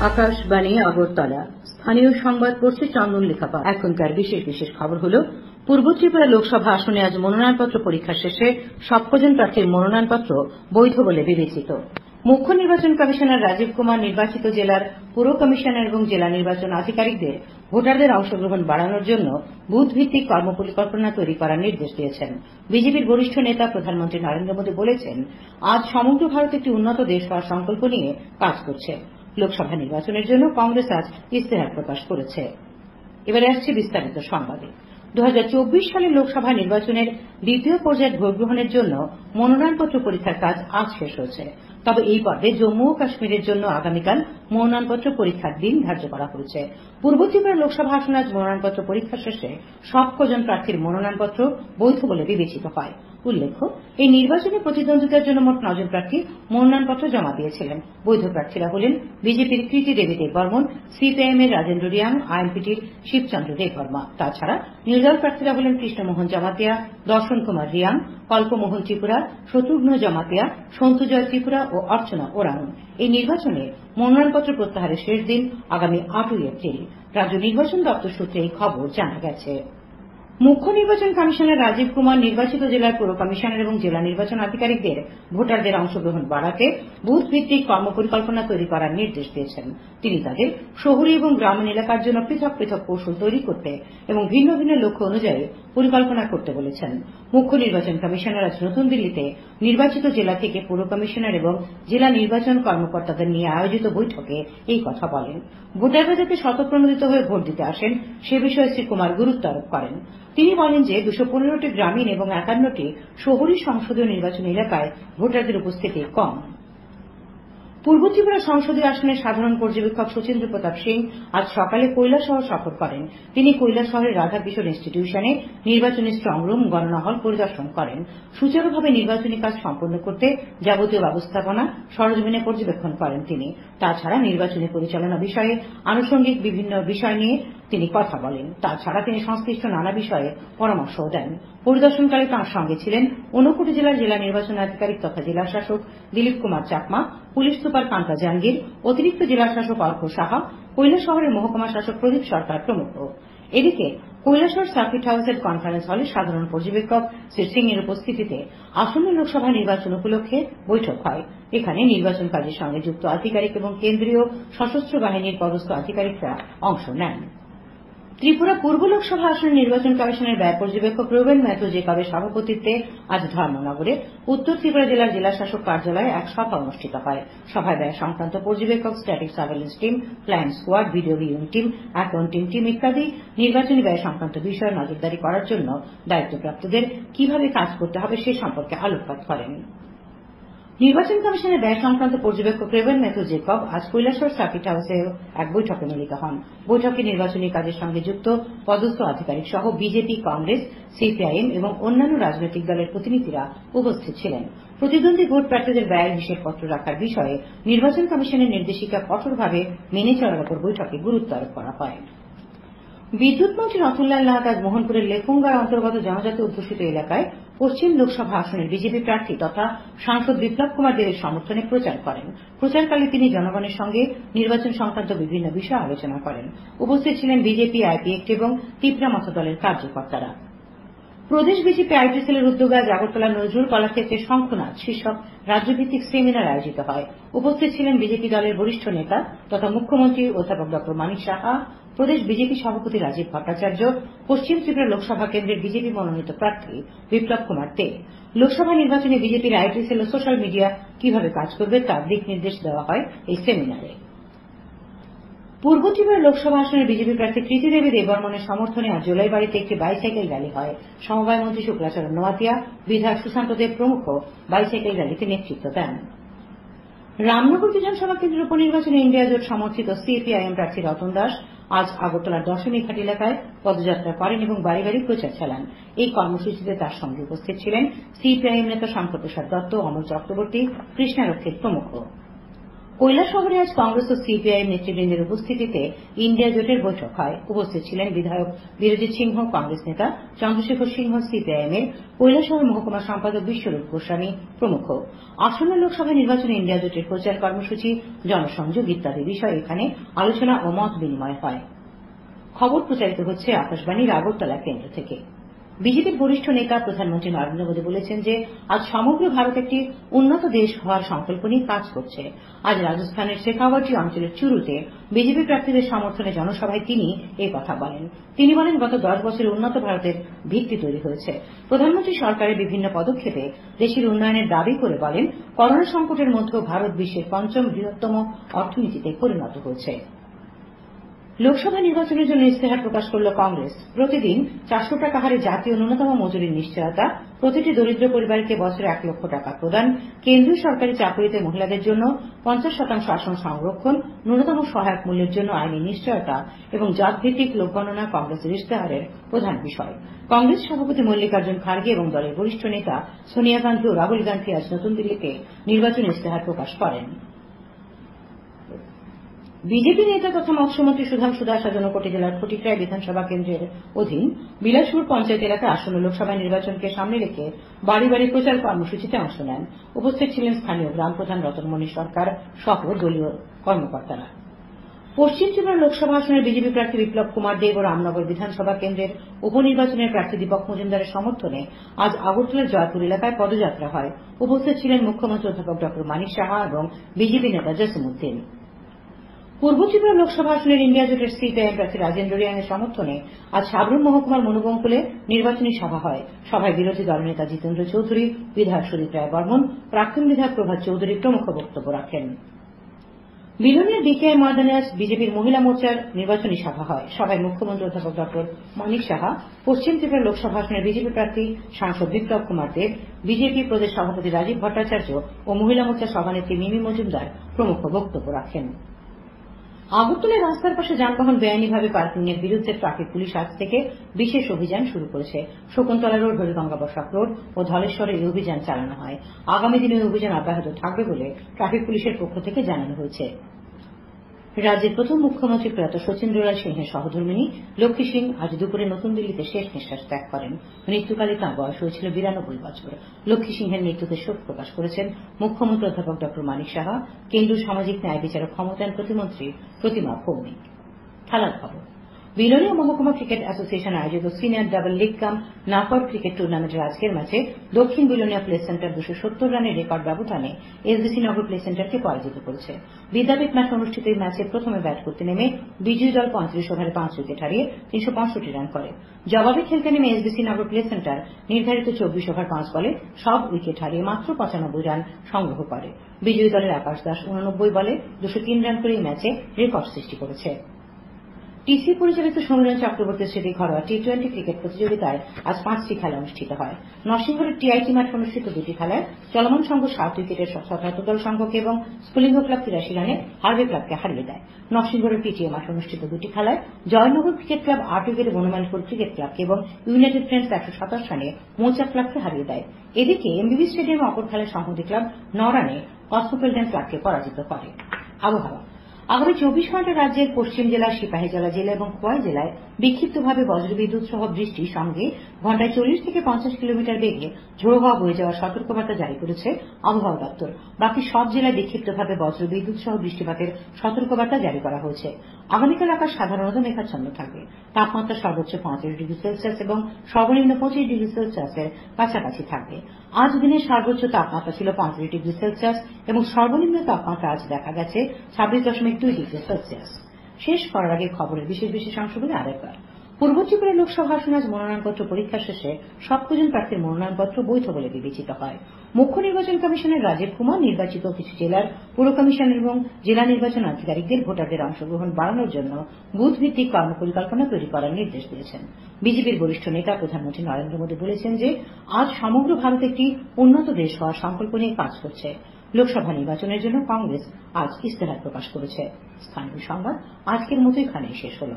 আকাশবাণী আগরতলা। স্থানীয় সংবাদ পড়ছে চন্দন লেখাপা। এখনকার বিশেষ বিশেষ খবর হল, পূর্ব ত্রিপুরা লোকসভা আসনে আজ মনোনয়নপত্র পরীক্ষা শেষে সবকজন প্রার্থীর মনোনয়নপত্র বৈধ বলে বিবেচিত। মুখ্য নির্বাচন কমিশনার রাজীব কুমার নির্বাচিত জেলার পুর কমিশনার এবং জেলা নির্বাচন আধিকারিকদের ভোটারদের অংশগ্রহণ বাড়ানোর জন্য বুথভিত্তিক কর্মপরিকল্পনা তৈরি করার নির্দেশ দিয়েছেন। বিজেপির বরিষ্ঠ নেতা প্রধানমন্ত্রী নরেন্দ্র মোদী বলেছেন, আজ সমগ্র ভারত একটি উন্নত দেশ হওয়ার সংকল্প নিয়ে কাজ করছে। লোকসভা নির্বাচনের জন্য কংগ্রেস আজ ইস্তেহার প্রকাশ করেছে। এবারে আসছে বিস্তারিত সংবাদে। 2024 সালের লোকসভা নির্বাচনের দ্বিতীয় পর্যায়ের ভোট গ্রহণের জন্য মনোনয়নপত্র পরীক্ষার কাজ আজ শেষ হয়েছে। তবে এই পর্বে জম্মু ও কাশ্মীরের জন্য আগামীকাল মনোনয়নপত্র পরীক্ষার দিন ধার্য করা হয়েছে। পূর্ব ত্রিপুরা লোকসভা আসনে আজ মনোনয়নপত্র পরীক্ষা শেষে সবকজন প্রার্থীর মনোনয়নপত্র বৈধ বলে বিবেচিত হয়। উল্লেখ্য, এই নির্বাচনে প্রতিদ্বন্দ্বিতার জন্য মোট 9 জন প্রার্থী মনোনয়নপত্র জমা দিয়েছিলেন। বৈধ প্রার্থীরা হলেন বিজেপির কৃতি দেবী দেববর্মন, সিপিআইএম এর রাজেন্দ্র রিয়াং, আইএনপিটির শিবচন্দ্র দেববর্মা। তাছাড়া নির্দল প্রার্থীরা হলেন কৃষ্ণমোহন জমাতিয়া, দর্শন কুমার রিয়াং, কল্পমোহন ত্রিপুরা, শত্রুঘ্ন জমাতিয়া, সন্তুজয় ত্রিপুরা ও অর্চনা ওরাওন। এই নির্বাচনে মনোনয়নপত্র প্রত্যাহারের শেষ দিন আগামী 8 এপ্রিল। রাজ্য নির্বাচন দপ্তর সূত্রে এই খবর জানা গেছে। মুখ্য নির্বাচন কমিশনার রাজীব কুমার নির্বাচিত জেলার পুর কমিশনার এবং জেলা নির্বাচন আধিকারিকদের ভোটারদের অংশগ্রহণ বাড়াতে বুথ ভিত্তিক কর্মপরিকল্পনা তৈরি করার নির্দেশ দিয়েছেন। তিনি তাদের শহুরে এবং গ্রামীণ এলাকার জন্য পৃথক পৃথক কৌশল তৈরি করতে এবং ভিন্ন ভিন্ন লক্ষ্য অনুযায়ী পরিকল্পনা করতে বলেছেন। মুখ্য নির্বাচন কমিশনার আজ নতুন দিল্লিতে নির্বাচিত জেলা থেকে পুর কমিশনার এবং জেলা নির্বাচন কর্মকর্তাদের নিয়ে আয়োজিত বৈঠকে এই কথা বলেন। ভোটাররা যাতে স্বতঃপ্রণোদিত হয়ে ভোট দিতে আসেন সে বিষয়ে শ্রী কুমার গুরুত্ব আরোপ করেন। তিনি বলেন যে 215টি গ্রামীণ এবং 51টি শহুরে সংসদীয় নির্বাচনী এলাকায় ভোটারদের উপস্থিতি কম। পূর্ব ত্রিপুরা সংসদীয় আসনের সাধারণ পর্যবেক্ষক সচিন্দ্র প্রতাপ সিং আজ সকালে কৈলাসহর সফর করেন। তিনি কৈলাসহরের রাধাকিশোর ইনস্টিটিউশনে নির্বাচনী স্ট্রং রুম, গণনা হল পরিদর্শন করেন। সুচারুভাবে নির্বাচনী কাজ সম্পন্ন করতে যাবতীয় ব্যবস্থাপনা সরজমিনে পর্যবেক্ষণ করেন তিনি। তাছাড়া নির্বাচনী পরিচালনা বিষয়ে আনুষঙ্গিক বিভিন্ন বিষয় নিয়ে তিনি কথা বলেন। তাছাড়া তিনি সংশ্লিষ্ট নানা বিষয়ে পরামর্শও দেন। পরিদর্শনকালে তাঁর সঙ্গে ছিলেন ঊনকোটি জেলার জেলা নির্বাচন আধিকারিক তথা জেলা শাসক দিলীপ কুমার চাকমা, পুলিশ সুপার কান্তা জাহাঙ্গীর, অতিরিক্ত জেলা শাসক অর্ঘ সাহা, কৈলাসহরের মহকুমা শাসক প্রদীপ সরকার প্রমুখ। এদিকে কৈলাসহর সার্কিট হাউসের কনফারেন্স হলে সাধারণ পর্যবেক্ষক শ্রী সিং এর উপস্থিতিতে আসন্ন লোকসভা নির্বাচন উপলক্ষে বৈঠক হয়। এখানে নির্বাচন কাজের সঙ্গে যুক্ত আধিকারিক এবং কেন্দ্রীয় সশস্ত্র বাহিনীর পদস্থ আধিকারিকরা অংশ নেন। ত্রিপুরা পূর্ব লোকসভা আসনের নির্বাচন কমিশনের ব্যয় পর্যবেক্ষক রুবেন ম্যাথু জেকবের সভাপতিত্বে আজ ধর্মনগরে উত্তর ত্রিপুরা জেলার জেলা শাসক কার্যালয়ে এক সভা অনুষ্ঠিত হয়। সভায় ব্যয় সংক্রান্ত পর্যবেক্ষক, static surveillance team, flying squad, video viewing team, accounting team ইত্যাদি নির্বাচনী ব্যয় সংক্রান্ত বিষয়ে নজরদারি করার জন্য দায়িত্বপ্রাপ্তদের কিভাবে কাজ করতে হবে সে সম্পর্কে আলোকপাত করেন। নির্বাচন কমিশনের ব্যয় সংক্রান্ত পর্যবেক্ষক রেবেন ম্যাথু জেকব আজ কৈলাসহর সার্কিট হাউসে এক বৈঠকে মিলিত হন। বৈঠকে নির্বাচনী কাজের সঙ্গে যুক্ত পদস্থ আধিকারিক সহ বিজেপি, কংগ্রেস, সিপিআইএম এবং অন্যান্য রাজনৈতিক দলের প্রতিনিধিরা উপস্থিত ছিলেন। প্রতিদ্বন্দ্বী ভোট প্রার্থীদের ব্যয়ের হিসেবপত্র রাখার বিষয়ে নির্বাচন কমিশনের নির্দেশিকা কঠোরভাবে মেনে চলার উপর বৈঠকে গুরুত্ব আরোপ করা হয়। বিদ্যুৎ মন্ত্রী রতনলাল নাথ আজ মোহনপুরের লেফুঙ্গার অন্তর্গত জনজাতি অধ্যুষিত এলাকায় পশ্চিম লোকসভা আসনের বিজেপি প্রার্থী তথা সাংসদ বিপ্লব কুমার দেবের সমর্থনে প্রচার করেন। প্রচারকালে তিনি জনগণের সঙ্গে নির্বাচন সংক্রান্ত বিভিন্ন বিষয় আলোচনা করেন। উপস্থিত ছিলেন বিজেপি, আইপিএফটি এবং তিপ্রা মত দলের কার্যকর্তারা। প্রদেশ বিজেপি আইটি সেলের উদ্যোগে আজ আগরতলা নজরুল কলাক্ষেত্রে শঙ্খনাথ শীর্ষক রাজ্যভিত্তিক সেমিনার আয়োজিত হয়। উপস্থিত ছিলেন বিজেপি দলের বরিষ্ঠ নেতা তথা মুখ্যমন্ত্রী অধ্যাপক ড মানিক সাহা, প্রদেশ বিজেপি সভাপতি রাজীব ভট্টাচার্য, পশ্চিম ত্রিপুরা লোকসভা কেন্দ্রের বিজেপি মনোনীত প্রার্থী বিপ্লব কুমার দেব। লোকসভা নির্বাচনে বিজেপির আইটি সেল ও সোশ্যাল মিডিয়া কিভাবে কাজ করবে তার দিক নির্দেশ দেওয়া হয় এই সেমিনারে। পূর্ব ত্রিপুরা লোকসভা আসনের বিজেপি প্রার্থী কৃতি দেবী দেববর্মনের সমর্থনে আজ জোলাইবাড়িতে একটি বাইসাইকেল র্যালি হয়। সমবায় মন্ত্রী শুক্লাচরণ নোয়াতিয়া, বিধায়ক সুশান্ত দেব প্রমুখ বাইসাইকেল র্যালিতে নেতৃত্ব দেন। রামনগর বিধানসভা কেন্দ্রের উপনির্বাচনে ইন্ডিয়া জোট সমর্থিত সিপিআইএম প্রার্থী রতন দাস আজ আগরতলার দশমীঘাট এলাকায় পদযাত্রা করেন এবং বাড়ি বাড়ি প্রচার চালান। এই কর্মসূচিতে তার সঙ্গে উপস্থিত ছিলেন সিপিআইএম নেতা শঙ্কর প্রসাদ দত্ত, অমল চক্রবর্তী, কৃষ্ণা রক্ষিত প্রমুখ। কৈলাসহরে আজ কংগ্রেস ও সিপিআইএম নেতৃবৃন্দের উপস্থিতিতে ইন্ডিয়া জোটের বৈঠক হয়। উপস্থিত ছিলেন বিধায়ক বীরজিৎ সিংহ কংগ্রেস নেতা, চন্দ্রশেখর সিংহ সিপিআইএম এর, কৈলাসহর মহকুমা সম্পাদক বিশ্বরূপ গোস্বামী প্রমুখ। আসন্ন লোকসভা নির্বাচনে ইন্ডিয়া জোটের প্রচার কর্মসূচি, জনসংযোগ ইত্যাদি বিষয়ে এখানে আলোচনা ও মত বিনিময় হয়। খবর প্রচারিত হচ্ছে আকাশবাণীর আগরতলা কেন্দ্র থেকে। বিজেপির বরিষ্ঠ নেতা প্রধানমন্ত্রী নরেন্দ্র মোদী বলেছেন যে আজ সমগ্র ভারত একটি উন্নত দেশ হওয়ার সংকল্প নিয়ে কাজ করছে। আজ রাজস্থানের শেখাওয়াটি অঞ্চলের চুরুতে বিজেপি প্রার্থীদের সমর্থনে জনসভায় তিনি এই কথা বলেন। তিনি বলেন, গত 10 বছরে উন্নত ভারতের ভিত্তি তৈরি হয়েছে। প্রধানমন্ত্রী সরকারের বিভিন্ন পদক্ষেপে দেশের উন্নয়নের দাবি করে বলেন, করোনা সংকটের মধ্যেও ভারত বিশ্বের 5ম বৃহত্তম অর্থনীতিতে পরিণত হয়েছে। লোকসভা নির্বাচনের জন্য ইস্তেহার প্রকাশ করল কংগ্রেস। প্রতিদিন 400 টাকা হারে জাতীয় ন্যূনতম মজুরির নিশ্চয়তা, প্রতিটি দরিদ্র পরিবারকে বছরে 1 লক্ষ টাকা প্রদান, কেন্দ্রীয় সরকারি চাকরিতে মহিলাদের জন্য 50% আসন সংরক্ষণ, ন্যূনতম সহায়ক মূল্যের জন্য আইনি নিশ্চয়তা এবং জাতভিত্তিক লোকগণনা কংগ্রেসের ইস্তেহারের প্রধান বিষয়। কংগ্রেস সভাপতি মল্লিকার্জুন খার্গে এবং দলের বরিষ্ঠ নেতা সোনিয়া গান্ধী ও রাহুল গান্ধী আজ নতুন দিল্লিতে নির্বাচনী ইস্তেহার প্রকাশ করেন। বিজেপি নেতা তথা মৎস্যমন্ত্রী সুধাংশু দাস আজ ঊনকোটি জেলার ফটিকরায় বিধানসভা কেন্দ্রের অধীন বিলাসপুর পঞ্চায়েত এলাকায় আসন্ন লোকসভা নির্বাচনকে সামনে রেখে বাড়ি বাড়ি প্রচার কর্মসূচিতে অংশ নেন। উপস্থিত ছিলেন স্থানীয় গ্রাম প্রধান রতনমণি সরকার সহ দলীয় কর্মকর্তারা। পশ্চিম ত্রিপুরা লোকসভা আসনের বিজেপি প্রার্থী বিপ্লব কুমার দেব ও রামনগর বিধানসভা কেন্দ্রের উপনির্বাচনের প্রার্থী দীপক মজুমদারের সমর্থনে আজ আগরতলার জয়পুর এলাকায় পদযাত্রা হয়। উপস্থিত ছিলেন মুখ্যমন্ত্রী অধ্যাপক ড মানিক সাহা এবং বিজেপি নেতা জসিমউদ্দিন। পূর্ব ত্রিপুরা লোকসভা আসনের ইন্ডিয়া জোটের সিপিআইএম প্রার্থী রাজেন্দ্র রিয়াংয়ের সমর্থনে আজ সাবরুম মহকুমার মনুবঙ্কুলে নির্বাচনী সভা হয়। সভায় বিরোধী দলনেতা জিতেন্দ্র চৌধুরী, বিধায়ক সুদীপ রায় বর্মন, প্রাক্তন বিধায়ক প্রভাত চৌধুরী প্রমুখ বক্তব্য রাখেন। বিলোনিয়ার বিকেআই ময়দানে আজ বিজেপির মহিলা মোর্চার নির্বাচনী সভা হয়। সভায় মুখ্যমন্ত্রী অধ্যাপক ড মানিক সাহা, পশ্চিম ত্রিপুরা লোকসভা আসনের বিজেপি প্রার্থী সাংসদ বিপ্লব কুমার দেব, বিজেপি প্রদেশ সভাপতি রাজীব ভট্টাচার্য ও মহিলা মোর্চার সভানেত্রী মিমি মজুমদার প্রমুখ বক্তব্য রাখেন। আগরতলায় রাস্তার পাশে যানবাহন বেআইনিভাবে পার্কিং এর বিরুদ্ধে ট্রাফিক পুলিশ আজ থেকে বিশেষ অভিযান শুরু করেছে। শকুন্তলা রোড, হরিগঙ্গা বসাক রোড ও ধলেশ্বরে এই অভিযান চালানো হয়। আগামী দিনে এই অভিযান অব্যাহত থাকবে বলে ট্রাফিক পুলিশের পক্ষ থেকে জানানো হয়েছে। রাজ্যের প্রথম মুখ্যমন্ত্রী প্রয়াত শচীন্দ্র রায় সিংহের সহধর্মিণী লক্ষ্মী সিং আজ দুপুরে নতুন দিল্লিতে শেষ নিঃশ্বাস ত্যাগ করেন। মৃত্যুকালে তাঁর বয়স হয়েছিল 92 বছর। লক্ষ্মী সিংহের মৃত্যুতে শোক প্রকাশ করেছেন মুখ্যমন্ত্রী অধ্যাপক ড মানিক সাহা, কেন্দ্রীয় সামাজিক ন্যায় বিচারক ক্ষমতায়ন প্রতিমন্ত্রী প্রতিমা ভৌমিক। খেলার খবর। বিলোনিয়া মহকুমা ক্রিকেট অ্যাসোসিয়েশন আয়োজিত সিনিয়র ডাবল লিগ কাম নকআউট ক্রিকেট টুর্নামেন্টের আজকের ম্যাচে দক্ষিণ বিলোনিয়া প্লে সেন্টার 270 রানের রেকর্ড ব্যবধানে এসবিসি নগর প্লে সেন্টারকে পরাজিত করেছে। বিদ্যাপীঠ মাঠে অনুষ্ঠিত এই ম্যাচে প্রথমে ব্যাট করতে নেমে বিজয়ী দল 35 ওভারে 5 উইকেট হারিয়ে 365 রান করে। জবাবে খেলতে নেমে এসবিসি নগর প্লে সেন্টার নির্ধারিত 24 ওভার 5 বলে সব উইকেট হারিয়ে মাত্র 95 রান সংগ্রহ করে। বিজয়ী দলের আকাশ দাস 89 বলে 203 রান করে এই ম্যাচে রেকর্ড সৃষ্টি করেছে। টিসি পরিচালিত সমীরণ চক্রবর্তী স্মৃতি ঘরোয়া টি20 ক্রিকেট প্রতিযোগিতায় আজ 5টি খেলা অনুষ্ঠিত হয়। নরসিংগড়ের টিআইটি মাঠে অনুষ্ঠিত 2টি খেলায় চলমান সংঘ 7 উইকেটের 77 দল সংঘকে এবং স্ফুলিঙ্গ ক্লাব 83 রানে হারবে ক্লাবকে হারিয়ে দেয়। নরসিংগড়ের পিটিএ মাঠে অনুষ্ঠিত 2টি খেলায় জয়নগর ক্রিকেট ক্লাব 8 উইকেটে বনমালীপুর ক্রিকেট ক্লাবকে এবং ইউনাইটেড ফ্রেন্ডস 127 রানে মৌচাক ক্লাবকে হারিয়ে দেয়। এদিকে এমবিবি স্টেডিয়ামে অপর খেলায় সংহতি ক্লাব 9 রানে কসমোপলিটন ক্লাবকে পরাজিত করে। আবহাওয়া। আগামী 24 ঘন্টা রাজ্যের পশ্চিম জেলা, সিপাহীজলা জেলা এবং খোয়াই জেলায় বিক্ষিপ্তভাবে বজ্রবিদ্যুৎ সহ বৃষ্টির সঙ্গে ঘণ্টায় 40 থেকে 50 কিলোমিটার বেগে ঝোড়ো হাওয়া বয়ে যাওয়ার সতর্কবার্তা জারি করেছে আবহাওয়া দপ্তর। বাকি সব জেলায় বিক্ষিপ্তভাবে বজ্রবিদ্যুৎ সহ বৃষ্টিপাতের সতর্কবার্তা জারি করা হয়েছে। আগামীকাল আকাশ সাধারণত মেঘাচ্ছন্ন থাকবে। তাপমাত্রা সর্বোচ্চ 35 ডিগ্রি সেলসিয়াস এবং সর্বনিম্ন 25 ডিগ্রি সেলসিয়াসের কাছাকাছি থাকবে। আজ দিনের সর্বোচ্চ তাপমাত্রা ছিল 35 ডিগ্রি সেলসিয়াস এবং সর্বনিম্ন তাপমাত্রা আজ দেখা গেছে 26.2 ডিগ্রি সেলসিয়াস। শেষ করার আগে খবরের বিশেষ বিশেষ অংশগুলি আরেকবার। পূর্ব ত্রিপুরা লোকসভা আসনে আজ মনোনয়নপত্র পরীক্ষা শেষে 7 প্রার্থীর মনোনয়নপত্র বৈধ বলে বিবেচিত হয়। মুখ্য নির্বাচন কমিশনার রাজীব কুমার নির্বাচিত কিছু জেলার পুর কমিশনার এবং জেলা নির্বাচন আধিকারিকদের ভোটারদের অংশগ্রহণ বাড়ানোর জন্য বুথ ভিত্তিক কর্মপরিকল্পনা তৈরি করার নির্দেশ দিয়েছেন। বিজেপির বরিষ্ঠ নেতা প্রধানমন্ত্রী নরেন্দ্র মোদী বলেছেন যে আজ সমগ্র ভারত একটি উন্নত দেশ হওয়ার সংকল্প নিয়ে কাজ করছে। লোকসভা নির্বাচনের জন্য কংগ্রেস আজ ইস্তেহার প্রকাশ করেছে। স্থানীয় সংবাদ আজকের মতো এখানেই শেষ হল।